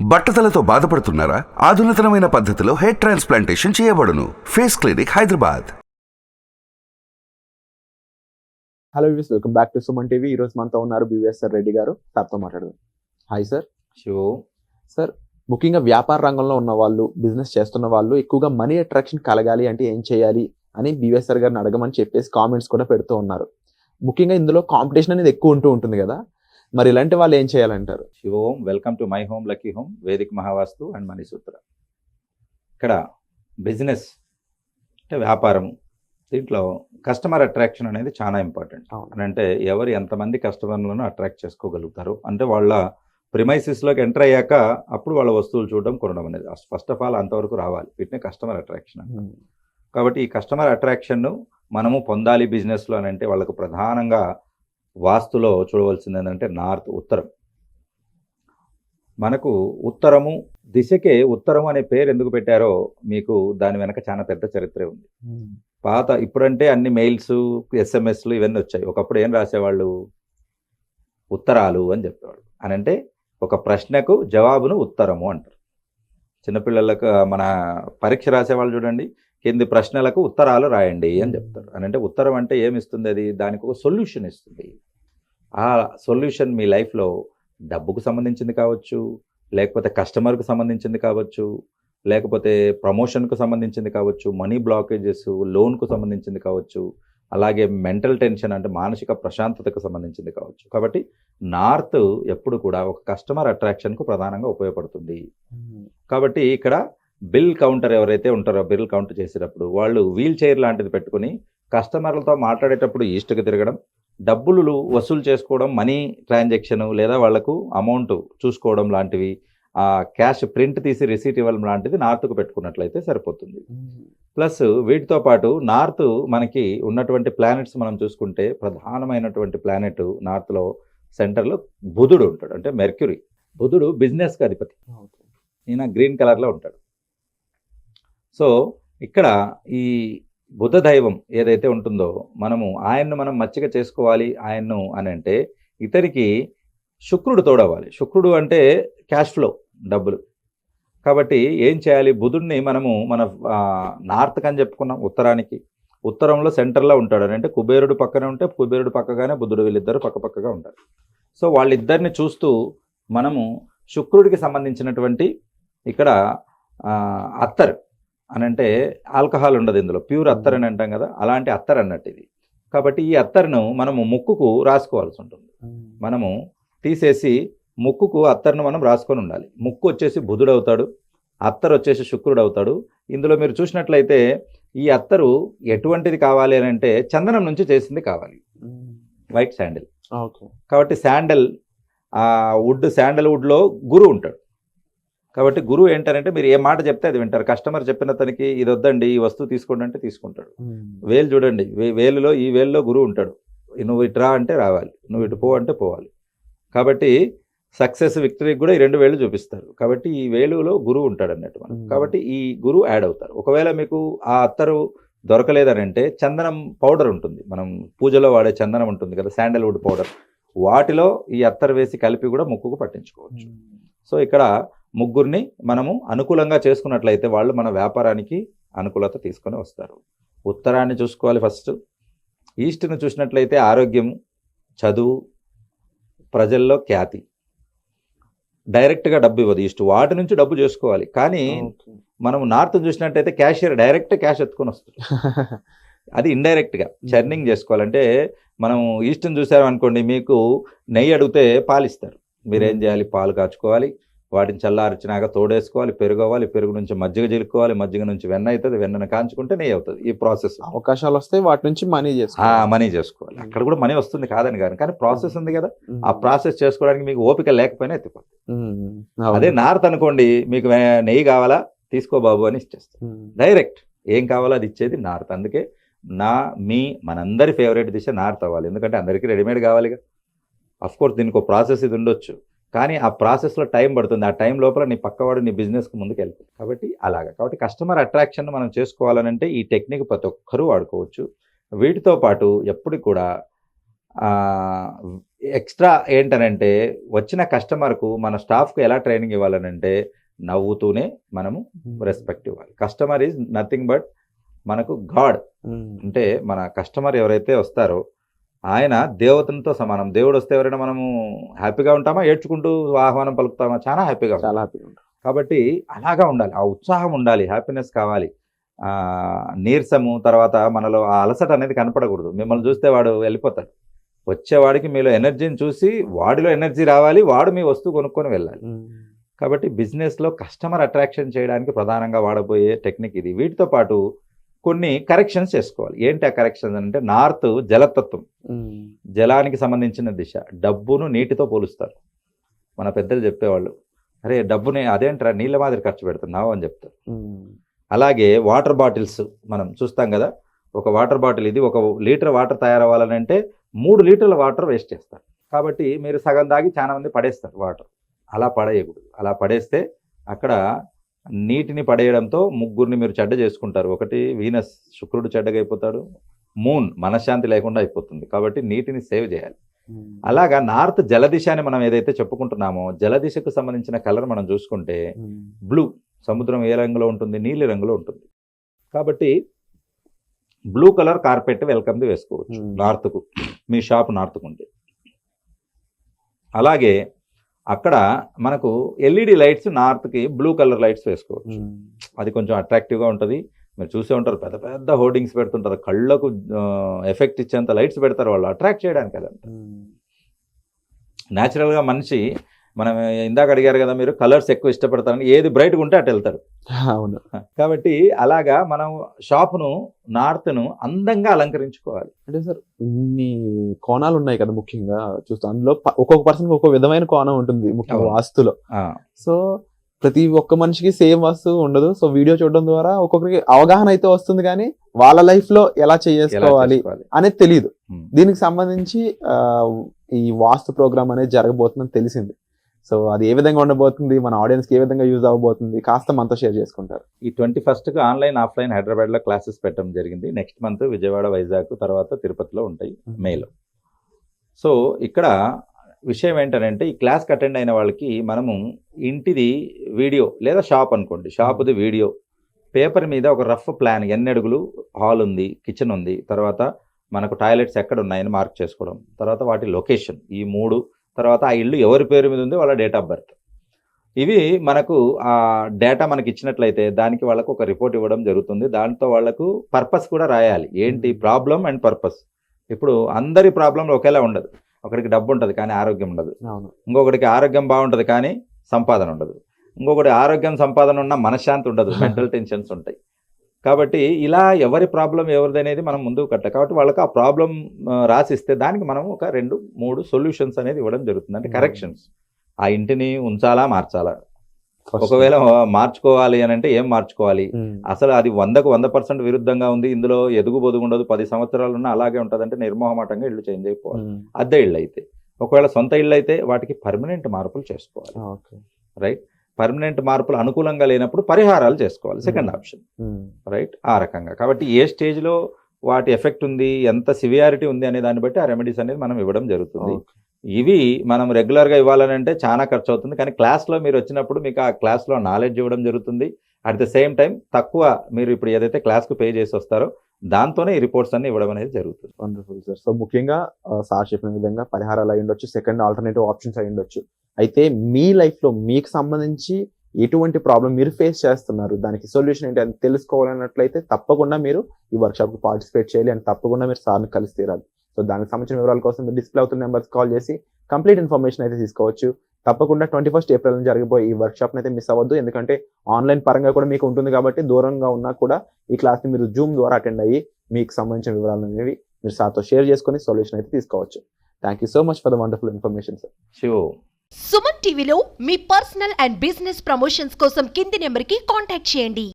బట్టతలతో బాధపడుతున్నారా? ఆధునితనమైన పద్ధతిలో hair transplantation చేయబడును. Face clinic, Hyderabad. Hello views, welcome back to Suman TV. ఈరోజు మనతో ఉన్నారు బివిఎస్ఆర్ రెడ్డి గారు. సార్తో మాట్లాడదాం. Hi sir. సార్, ముఖ్యంగా వ్యాపార రంగంలో ఉన్న వాళ్ళు, బిజినెస్ చేస్తున్న వాళ్ళు ఎక్కువగా మనీ అట్రాక్షన్ కలగాలి అంటే ఏం చేయాలి అని బివిఎస్ఆర్ గారిని అడగమని చెప్పేసి కామెంట్స్ కూడా పెడుతూ ఉన్నారు. ముఖ్యంగా ఇందులో కాంపిటీషన్ అనేది ఎక్కువ ఉంటుంది కదా, మరి ఇలాంటి వాళ్ళు ఏం చేయాలంటారు? శివోం, welcome to my home lucky home, Vedic Mahavastu and money Sutra. ఇక్కడ బిజినెస్ అంటే వ్యాపారం, దీంట్లో కస్టమర్ అట్రాక్షన్ అనేది చాలా ఇంపార్టెంట్. అని అంటే ఎవరు ఎంతమంది కస్టమర్లను అట్రాక్ట్ చేసుకోగలుగుతారు అంటే వాళ్ళ ప్రిమైసిస్లోకి ఎంటర్ అయ్యాక అప్పుడు వాళ్ళ వస్తువులు చూడడం, కొనడం అనేది ఫస్ట్ ఆఫ్ ఆల్ అంతవరకు రావాలి. వీటిని కస్టమర్ అట్రాక్షన్ అంటారు. కాబట్టి ఈ కస్టమర్ అట్రాక్షన్ను మనము పొందాలి బిజినెస్లో అని అంటే వాళ్ళకు ప్రధానంగా వాస్తులో చూడవలసింది ఏంటంటే నార్త్, ఉత్తరం. మనకు ఉత్తరము దిశకే ఉత్తరం అనే పేరు ఎందుకు పెట్టారో మీకు దాని వెనక చాలా పెద్ద చరిత్రే ఉంది. పాత ఇప్పుడంటే అన్ని మెయిల్స్, ఎస్ఎంఎస్లు ఇవన్నీ వచ్చాయి. ఒకప్పుడు ఏం రాసేవాళ్ళు? ఉత్తరాలు అని చెప్పేవాళ్ళు. అని అంటే ఒక ప్రశ్నకు జవాబును ఉత్తరము అంటారు. చిన్నపిల్లలకు మన పరీక్ష రాసేవాళ్ళు చూడండి, కింది ప్రశ్నలకు ఉత్తరాలు రాయండి అని చెప్తారు. అని అంటే ఉత్తరం అంటే ఏమిస్తుంది? అది దానికి ఒక సొల్యూషన్ ఇస్తుంది. ఆ సొల్యూషన్ మీ లైఫ్లో డబ్బుకు సంబంధించింది కావచ్చు, లేకపోతే కస్టమర్కు సంబంధించింది కావచ్చు, లేకపోతే ప్రమోషన్కు సంబంధించింది కావచ్చు, మనీ బ్లాకేజెస్, లోన్కు సంబంధించింది కావచ్చు, అలాగే మెంటల్ టెన్షన్ అంటే మానసిక ప్రశాంతతకు సంబంధించింది కావచ్చు. కాబట్టి నార్త్ ఎప్పుడు కూడా ఒక కస్టమర్ అట్రాక్షన్కు ప్రధానంగా ఉపయోగపడుతుంది. కాబట్టి ఇక్కడ బిల్ కౌంటర్ ఎవరైతే ఉంటారో, బిల్ కౌంటర్ చేసేటప్పుడు వాళ్ళు వీల్ చైర్ లాంటిది పెట్టుకుని కస్టమర్లతో మాట్లాడేటప్పుడు ఈస్ట్కి తిరగడం, డబ్బులు వసూలు చేసుకోవడం, మనీ ట్రాన్సాక్షన్ లేదా వాళ్లకు అమౌంట్ చూసుకోవడం లాంటివి, ఆ క్యాష్ ప్రింట్ తీసి రిసీట్ ఇవ్వడం లాంటిది నార్త్కు పెట్టుకున్నట్లయితే సరిపోతుంది. ప్లస్ వీటితో పాటు నార్త్ మనకి ఉన్నటువంటి ప్లానెట్స్ మనం చూసుకుంటే ప్రధానమైనటువంటి ప్లానెట్ నార్త్లో సెంటర్లో బుధుడు ఉంటాడు, అంటే మెర్క్యూరీ. బుధుడు బిజినెస్కి అధిపతి. ఈయన గ్రీన్ కలర్లో ఉంటాడు. సో ఇక్కడ ఈ బుధ దైవం ఏదైతే ఉంటుందో మనము ఆయన్ను మనం మచ్చిక చేసుకోవాలి ఆయన్ను అని అంటే ఇతనికి శుక్రుడు తోడవాలి. శుక్రుడు అంటే క్యాష్ ఫ్లో, డబ్బులు. కాబట్టి ఏం చేయాలి? బుధుడిని మనము మన నార్త్కి అని చెప్పుకున్నాం, ఉత్తరానికి. ఉత్తరంలో సెంటర్లో ఉంటాడు అని అంటే కుబేరుడు పక్కనే ఉంటే కుబేరుడు పక్కగానే బుధుడు, వీళ్ళిద్దరు పక్కపక్కగా ఉంటారు. సో వాళ్ళిద్దరిని చూస్తూ మనము శుక్రుడికి సంబంధించినటువంటి ఇక్కడ అత్తర్ అని అంటే ఆల్కహాల్ ఉండదు ఇందులో, ప్యూర్ అత్తర్ అని అంటాం కదా, అలాంటి అత్తర్ అన్నట్టు ఇది. కాబట్టి ఈ అత్తర్ను మనము ముక్కుకు రాసుకోవాల్సి ఉంటుంది. మనము తీసేసి ముక్కుకు అత్తర్ను మనం రాసుకొని ఉండాలి. ముక్కు వచ్చేసి బుధుడు అవుతాడు, అత్తర్ వచ్చేసి శుక్రుడు అవుతాడు. ఇందులో మీరు చూసినట్లయితే ఈ అత్తరు ఎటువంటిది కావాలి అని అంటే చందనం నుంచి చేసింది కావాలి, వైట్ శాండిల్. కాబట్టి శాండల్ శాండల్ వుడ్లో గురువు ఉంటాడు. కాబట్టి గురువు ఏంటంటే మీరు ఏ మాట చెప్తే అది వింటారు. కస్టమర్ చెప్పిన తనకి ఇది వద్దండి, ఈ వస్తువు తీసుకోండి అంటే తీసుకుంటాడు. వేలు చూడండి, వేలులో ఈ వేలులో గురువు ఉంటాడు. నువ్వు ఇటు రా అంటే రావాలి, నువ్వు ఇటు పో అంటే పోవాలి. కాబట్టి సక్సెస్, విక్టరీకి కూడా ఈ 2 వేలు చూపిస్తారు. కాబట్టి ఈ వేలులో గురువు ఉంటాడు అన్నట్టు మనం. కాబట్టి ఈ గురువు యాడ్ అవుతారు. ఒకవేళ మీకు ఆ అత్తరు దొరకలేదనంటే చందనం పౌడర్ ఉంటుంది, మనం పూజలో వాడే చందనం ఉంటుంది కదా, శాండల్వుడ్ పౌడర్, వాటిలో ఈ అత్తరు వేసి కలిపి కూడా ముక్కుకు పట్టించుకోవచ్చు. సో ఇక్కడ ముగ్గురిని మనము అనుకూలంగా చేసుకున్నట్లయితే వాళ్ళు మన వ్యాపారానికి అనుకూలత తీసుకొని వస్తారు. ఉత్తరాన్ని చూసుకోవాలి ఫస్ట్. ఈస్ట్ను చూసినట్లయితే ఆరోగ్యం, చదువు, ప్రజల్లో ఖ్యాతి. డైరెక్ట్గా డబ్బు ఇవ్వదు ఈస్ట్, వాటి నుంచి డబ్బు చేసుకోవాలి. కానీ మనం నార్త్ చూసినట్టయితే క్యాషియర్ డైరెక్ట్ క్యాష్ ఎత్తుకొని వస్తుంది. అది ఇండైరెక్ట్గా చర్నింగ్ చేసుకోవాలంటే మనం ఈస్ట్ని చూసారు అనుకోండి, మీకు నెయ్యి అడిగితే పాలు ఇస్తారు. మీరేం చేయాలి? పాలు కాచుకోవాలి, వాటిని చల్లార్చినాక తోడేసుకోవాలి, పెరుగవాలి, పెరుగు నుంచి మజ్జిగ చిలుకోవాలి, మజ్జిగ నుంచి వెన్న అవుతుంది, వెన్నను కాంచుకుంటే నెయ్యి అవుతుంది. ఈ ప్రాసెస్. అవకాశాలు వస్తాయి, వాటి నుంచి మనీ చేసుకోవాలి. అక్కడ కూడా మనీ వస్తుంది కాదని కానీ ప్రాసెస్ ఉంది కదా, ఆ ప్రాసెస్ చేసుకోవడానికి మీకు ఓపిక లేకపోయినా ఎత్తిపోతుంది. అదే నార్త్ అనుకోండి, మీకు నెయ్యి కావాలా తీసుకో బాబు అని ఇచ్చేస్తాం డైరెక్ట్. ఏం కావాలో అది ఇచ్చేది నార్త్. అందుకే మనందరి ఫేవరెట్ దిశ నార్త్ అవ్వాలి. ఎందుకంటే అందరికీ రెడీమేడ్ కావాలిగా. అఫ్కోర్స్ దీనికి ఒక ప్రాసెస్ ఇది ఉండొచ్చు, కానీ ఆ ప్రాసెస్లో టైం పడుతుంది. ఆ టైం లోపల నీ పక్కవాడు నీ బిజినెస్కి ముందుకు వెళ్తుంది. కాబట్టి అలాగా. కాబట్టి కస్టమర్ అట్రాక్షన్ మనం చేసుకోవాలనంటే ఈ టెక్నిక్ ప్రతి ఒక్కరూ వాడుకోవచ్చు. వీటితో పాటు ఎప్పుడు కూడా ఎక్స్ట్రా ఏంటనంటే వచ్చిన కస్టమర్కు మన స్టాఫ్కు ఎలా ట్రైనింగ్ ఇవ్వాలనంటే నవ్వుతూనే మనము రెస్పెక్ట్ ఇవ్వాలి. కస్టమర్ ఈజ్ నథింగ్ బట్ మనకు గాడ్. అంటే మన కస్టమర్ ఎవరైతే వస్తారో ఆయన దేవతలతో సమానం. దేవుడు వస్తే ఎవరైనా మనము హ్యాపీగా ఉంటామా, ఏడ్చుకుంటూ ఆహ్వానం పలుకుతామా? చాలా హ్యాపీగా చాలా హ్యాపీగా ఉంటాం. కాబట్టి అలాగా ఉండాలి, ఆ ఉత్సాహం ఉండాలి, హ్యాపీనెస్ కావాలి. నీరసము తర్వాత మనలో ఆ అలసట అనేది కనపడకూడదు. మిమ్మల్ని చూస్తే వాడు వెళ్ళిపోతాడు. వచ్చేవాడికి మీలో ఎనర్జీని చూసి వాడిలో ఎనర్జీ రావాలి, వాడు మీ వస్తువు కొనుక్కొని వెళ్ళాలి. కాబట్టి బిజినెస్లో కస్టమర్ అట్రాక్షన్ చేయడానికి ప్రధానంగా వాడబోయే టెక్నిక్ ఇది. వీటితో పాటు కొన్ని కరెక్షన్స్ చేసుకోవాలి. ఏంటి ఆ కరెక్షన్స్ అంటే, నార్త్ జలతత్వం, జలానికి సంబంధించిన దిశ. డబ్బును నీటితో పోలుస్తారు. మన పెద్దలు చెప్పేవాళ్ళు, అరే డబ్బుని అదేంట్రా నీళ్ళ మాదిరి ఖర్చు పెడుతున్నావు అని చెప్తారు. అలాగే వాటర్ బాటిల్స్ మనం చూస్తాం కదా, ఒక వాటర్ బాటిల్ ఇది 1 లీటర్ వాటర్ తయారవ్వాలనంటే 3 లీటర్ల వాటర్ వేస్ట్ చేస్తారు. కాబట్టి మీరు సగం దాగి చాలా మంది పడేస్తారు వాటర్. అలా పడేయకూడదు. అలా పడేస్తే అక్కడ నీటిని పడేయడంతో ముగ్గురిని మీరు చెడ్డ చేసుకుంటారు. ఒకటి వీనస్, శుక్రుడు చెడ్డగా అయిపోతాడు. మూన్ మనశ్శాంతి లేకుండా అయిపోతుంది. కాబట్టి నీటిని సేవ్ చేయాలి. అలాగా నార్త్ జలదిశ అని మనం ఏదైతే చెప్పుకుంటున్నామో, జలదిశకు సంబంధించిన కలర్ మనం చూసుకుంటే బ్లూ. సముద్రం ఏ రంగులో ఉంటుంది? నీలి రంగులో ఉంటుంది. కాబట్టి బ్లూ కలర్ కార్పెట్ వెల్కమ్ది వేసుకోవచ్చు నార్త్కు. మీ షాప్ నార్త్కు ఉంటే. అలాగే అక్కడ మనకు ఎల్ఈడి లైట్స్ నార్త్కి బ్లూ కలర్ లైట్స్ వేసుకోవచ్చు. అది కొంచెం అట్రాక్టివ్గా ఉంటుంది. మీరు చూసే ఉంటారు, పెద్ద పెద్ద హోర్డింగ్స్ పెడుతుంటారు, కళ్ళకు ఎఫెక్ట్ ఇచ్చేంత లైట్స్ పెడతారు వాళ్ళు అట్రాక్ట్ చేయడానికి. అదంతా న్యాచురల్గా మనిషి, మనం ఇందాక అడిగారు కదా మీరు, కలర్స్ ఎక్కువ ఇష్టపడతారని, ఏది బ్రైట్గా ఉంటే అటు వెళ్తారు. అవును. కాబట్టి అలాగా మనం షాపును నార్త్ను అందంగా అలంకరించుకోవాలి. అంటే సార్ ఇన్ని కోణాలు ఉన్నాయి కదా, ముఖ్యంగా చూస్తాం అందులో ఒక్కొక్క పర్సన్ ఒక్కొక్క విధమైన కోణం ఉంటుంది ముఖ్యంగా వాస్తులో. సో ప్రతి ఒక్క మనిషికి సేమ్ వస్తువు ఉండదు. సో వీడియో చూడడం ద్వారా ఒక్కొక్కరికి అవగాహన అయితే వస్తుంది, కానీ వాళ్ళ లైఫ్ లో ఎలా చేసుకోవాలి అనేది తెలియదు. దీనికి సంబంధించి ఈ వాస్తు ప్రోగ్రామ్ అనేది జరగబోతుందని తెలిసింది. సో అది ఏ విధంగా ఉండబోతుంది, మన ఆడియన్స్ కి ఏ విధంగా యూజ్ అవ్వబోతుంది, కాస్త మనతో షేర్ చేసుకుంటారు. ఈ 21st ఆన్లైన్ ఆఫ్లైన్ హైదరాబాద్లో క్లాసెస్ పెట్టడం జరిగింది. నెక్స్ట్ మంత్ విజయవాడ, వైజాగ్, తర్వాత తిరుపతిలో ఉంటాయి మేలో. సో ఇక్కడ విషయం ఏంటంటే, ఈ క్లాస్కి అటెండ్ అయిన వాళ్ళకి మనము ఇంటిది వీడియో లేదా షాప్ అనుకోండి, షాపుది వీడియో పేపర్ మీద ఒక రఫ్ ప్లాన్, ఎన్ని అడుగులు హాల్ ఉంది, కిచెన్ ఉంది, తర్వాత మనకు టాయిలెట్స్ ఎక్కడ ఉన్నాయని మార్క్ చేసుకోవడం, తర్వాత వాటి లొకేషన్, ఈ 3, తర్వాత ఆ ఇల్లు ఎవరి పేరు మీద ఉంది, వాళ్ళ డేట్ ఆఫ్ బర్త్. ఇవి మనకు ఆ డేటా మనకి ఇచ్చినట్లయితే దానికి వాళ్ళకు ఒక రిపోర్ట్ ఇవ్వడం జరుగుతుంది. దాంతో వాళ్ళకు పర్పస్ కూడా రాయాలి, ఏంటి ప్రాబ్లం అండ్ పర్పస్. ఇప్పుడు అందరి ప్రాబ్లం ఒకేలా ఉండదు. ఒకరికి డబ్బు ఉంటుంది కానీ ఆరోగ్యం ఉండదు, ఇంకొకటికి ఆరోగ్యం బాగుంటుంది కానీ సంపాదన ఉండదు, ఇంకొకటి ఆరోగ్యం సంపాదన ఉన్న మనశ్శాంతి ఉండదు, మెంటల్ టెన్షన్స్ ఉంటాయి. కాబట్టి ఇలా ఎవరి ప్రాబ్లం ఎవరిది అనేది మనం ముందుకు కట్టాలి. కాబట్టి వాళ్ళకి ఆ ప్రాబ్లం రాసిస్తే దానికి మనం ఒక 2-3 సొల్యూషన్స్ అనేది ఇవ్వడం జరుగుతుంది. అంటే కరెక్షన్స్, ఆ ఇంటిని ఉంచాలా మార్చాలా, ఒకవేళ మార్చుకోవాలి అని అంటే ఏం మార్చుకోవాలి, అసలు అది 100కు 100% విరుద్ధంగా ఉంది, ఇందులో ఎదుగు బొదుగు ఉండదు, 10 సంవత్సరాలు ఉన్నా అలాగే ఉంటుందంటే నిర్మోహమాటంగా ఇల్లు చేంజ్ అయిపోవాలి. అద్దె ఇళ్ళు అయితే, ఒకవేళ సొంత ఇళ్ళు అయితే వాటికి పర్మనెంట్ మార్పులు చేసుకోవాలి. రైట్, పర్మనెంట్ మార్పులు అనుకూలంగా లేనప్పుడు పరిహారాలు చేసుకోవాలి, సెకండ్ ఆప్షన్. రైట్, ఆ రకంగా. కాబట్టి ఏ స్టేజ్లో వాటి ఎఫెక్ట్ ఉంది, ఎంత సివియారిటీ ఉంది అనే దాన్ని బట్టి ఆ రెమెడీస్ అనేది మనం ఇవ్వడం జరుగుతుంది. ఇవి మనం రెగ్యులర్గా ఇవ్వాలని అంటే చాలా ఖర్చు అవుతుంది, కానీ క్లాస్లో మీరు వచ్చినప్పుడు మీకు ఆ క్లాస్లో నాలెడ్జ్ ఇవ్వడం జరుగుతుంది. అట్ ద సేమ్ టైం తక్కువ మీరు ఇప్పుడు ఏదైతే క్లాస్కు పే చేసి వస్తారో దాంతోనే ఈ రిపోర్ట్స్ అన్ని ఇవ్వడం అనేది జరుగుతుంది. Wonderful sir. సో ముఖ్యంగా సార్ చెప్పిన విధంగా పరిహారాలు అయి ఉండొచ్చు, సెకండ్ ఆల్టర్నేటివ్ ఆప్షన్స్ అయి ఉండొచ్చు. అయితే మీ లైఫ్లో మీకు సంబంధించి ఎటువంటి ప్రాబ్లం మీరు ఫేస్ చేస్తున్నారు, దానికి సొల్యూషన్ ఏంటి అని తెలుసుకోవాలన్నట్లయితే తప్పకుండా మీరు ఈ వర్క్షాప్కి పార్టిసిపేట్ చేయాలి, అండ్ తప్పకుండా మీరు సార్ని కలిసి తీరాలి. సో దానికి సంబంధించిన వివరాల కోసం మీరు డిస్ప్లే అవుతున్న నెంబర్స్ కాల్ చేసి కంప్లీట్ ఇన్ఫర్మేషన్ అయితే తీసుకోవచ్చు. తప్పకుండా 21st ఏప్రిల్ జరిగిపోయి ఈ వర్క్షాప్ని అయితే మిస్ అవ్వద్దు, ఎందుకంటే ఆన్లైన్ పరంగా కూడా మీకు ఉంటుంది కాబట్టి దూరంగా ఉన్నా కూడా ఈ క్లాస్ని మీరు జూమ్ ద్వారా అటెండ్ అయ్యి మీకు సంబంధించిన వివరాలు అనేవి మీరు సార్తో షేర్ చేసుకొని సొల్యూషన్ అయితే తీసుకోవచ్చు. Thank you so much for the wonderful information sir. Suman టీవీలో మీ పర్సనల్ అండ్ బిజినెస్ ప్రమోషన్స్ కోసం కింది నెంబర్కి కాంటాక్ట్ చేయండి.